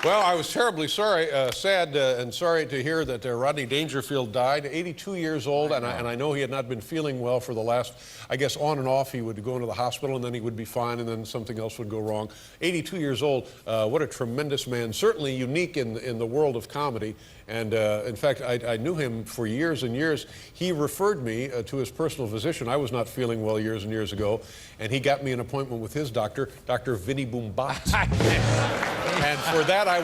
Well, I was terribly sad and sorry to hear that Rodney Dangerfield died, 82 years old, and I know he had not been feeling well for the last, I guess on and off, he would go into the hospital and then he would be fine and then something else would go wrong. 82 years old, what a tremendous man, certainly unique in the world of comedy. And in fact, I knew him for years and years. He referred me to his personal physician. I was not feeling well years and years ago, and he got me an appointment with his doctor, Dr. Vinnie Boombat. And for that, I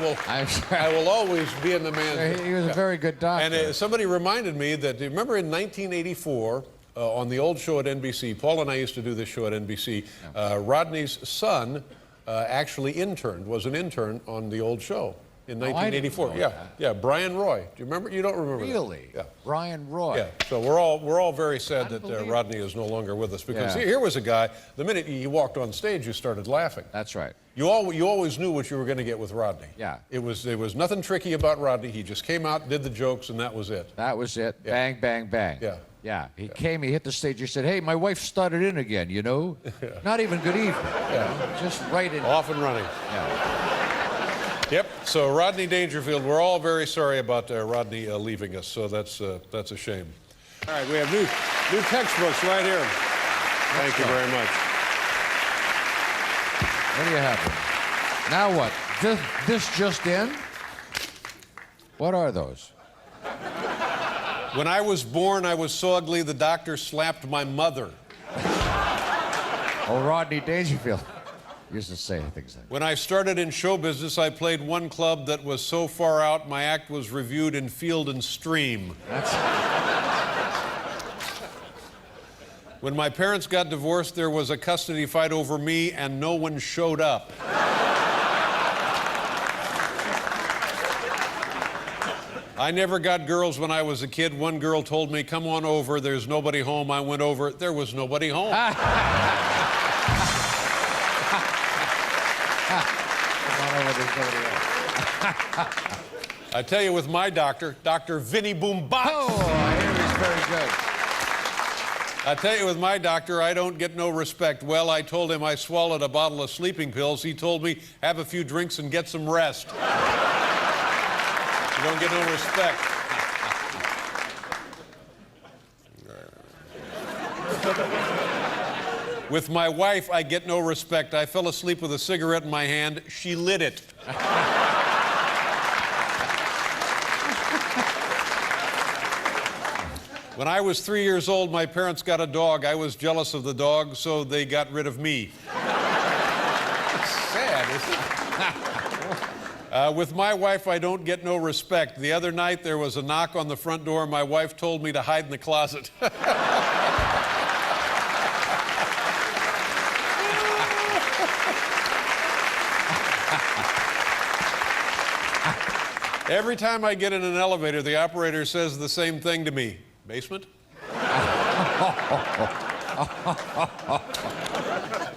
will always be in the man's. He was a very good doctor. And somebody reminded me that, remember in 1984, on the old show at NBC, Paul and I used to do this show at NBC, Rodney's son actually was an intern on the old show in 1984. Yeah, Brian Roy. Do you remember? You don't remember Really? that? Yeah. Brian Roy. Yeah, so we're all very sad that Rodney is no longer with us, because here was a guy, the minute he walked on stage, you started laughing. That's right. You always knew what you were going to get with Rodney. Yeah. There was nothing tricky about Rodney. He just came out, did the jokes, and that was it. That was it. Yeah. Bang, bang, bang. Yeah. Yeah. He came, he hit the stage, he said, hey, my wife started in again, you know? Not even good evening. Yeah. Just right in. Off and running. Yeah. Yep. So Rodney Dangerfield, we're all very sorry about Rodney leaving us. So that's a shame. All right, we have new textbooks right here. Thank you very much. What do you have? Now what? This just in? What are those? When I was born, I was so ugly the doctor slapped my mother. Oh, Rodney Dangerfield used to say things like that. When I started in show business, I played one club that was so far out, my act was reviewed in Field and Stream. When my parents got divorced, there was a custody fight over me, and no one showed up. I never got girls when I was a kid. One girl told me, come on over, there's nobody home. I went over, there was nobody home. I tell you, with my doctor, Dr. Vinnie Boombat. Oh, I hear he's very good. I tell you, with my doctor, I don't get no respect. Well, I told him I swallowed a bottle of sleeping pills. He told me, have a few drinks and get some rest. You don't get no respect. With my wife, I get no respect. I fell asleep with a cigarette in my hand. She lit it. When I was 3 years old, my parents got a dog. I was jealous of the dog, so they got rid of me. It's sad, isn't it? With my wife, I don't get no respect. The other night, there was a knock on the front door. My wife told me to hide in the closet. Every time I get in an elevator, the operator says the same thing to me. Basement?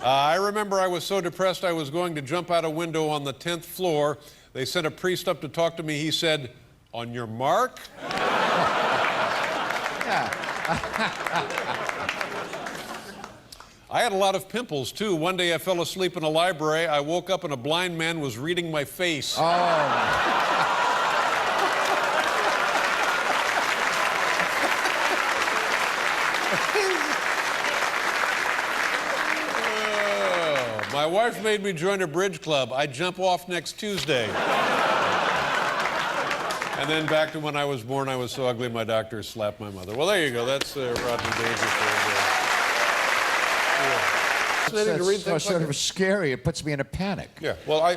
I remember I was so depressed I was going to jump out a window on the 10th floor. They sent a priest up to talk to me. He said, on your mark? I had a lot of pimples, too. One day I fell asleep in a library. I woke up and a blind man was reading my face. Oh. My wife made me join a bridge club. I jump off next Tuesday. And then back to when I was born, I was so ugly my doctor slapped my mother. Well, there you go. That's Rodney Dangerfield. That's sort of scary. It puts me in a panic. Yeah, well, I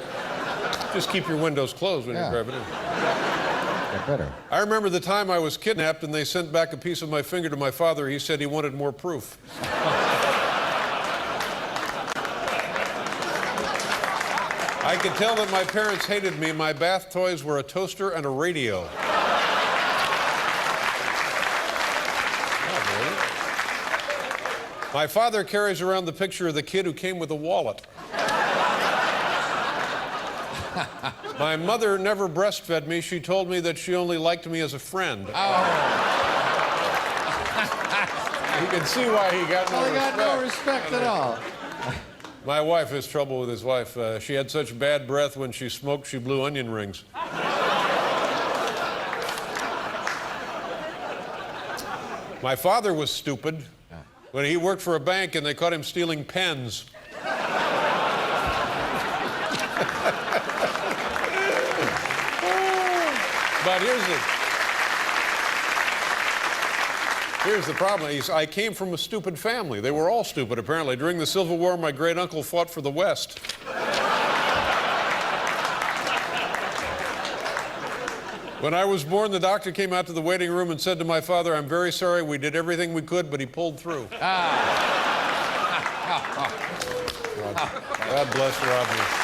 just keep your windows closed when you're driving in. Yeah, better. I remember the time I was kidnapped and they sent back a piece of my finger to my father. He said he wanted more proof. I could tell that my parents hated me. My bath toys were a toaster and a radio. My father carries around the picture of the kid who came with a wallet. My mother never breastfed me. She told me that she only liked me as a friend. Oh. You can see why he got no respect. He got no respect at all. My wife has trouble with his wife. She had such bad breath when she smoked, she blew onion rings. My father was stupid when he worked for a bank and they caught him stealing pens. But here's the problem. I came from a stupid family. They were all stupid, apparently. During the Civil War, my great uncle fought for the West. When I was born, the doctor came out to the waiting room and said to my father, "I'm very sorry, we did everything we could, but he pulled through." God bless Rodney.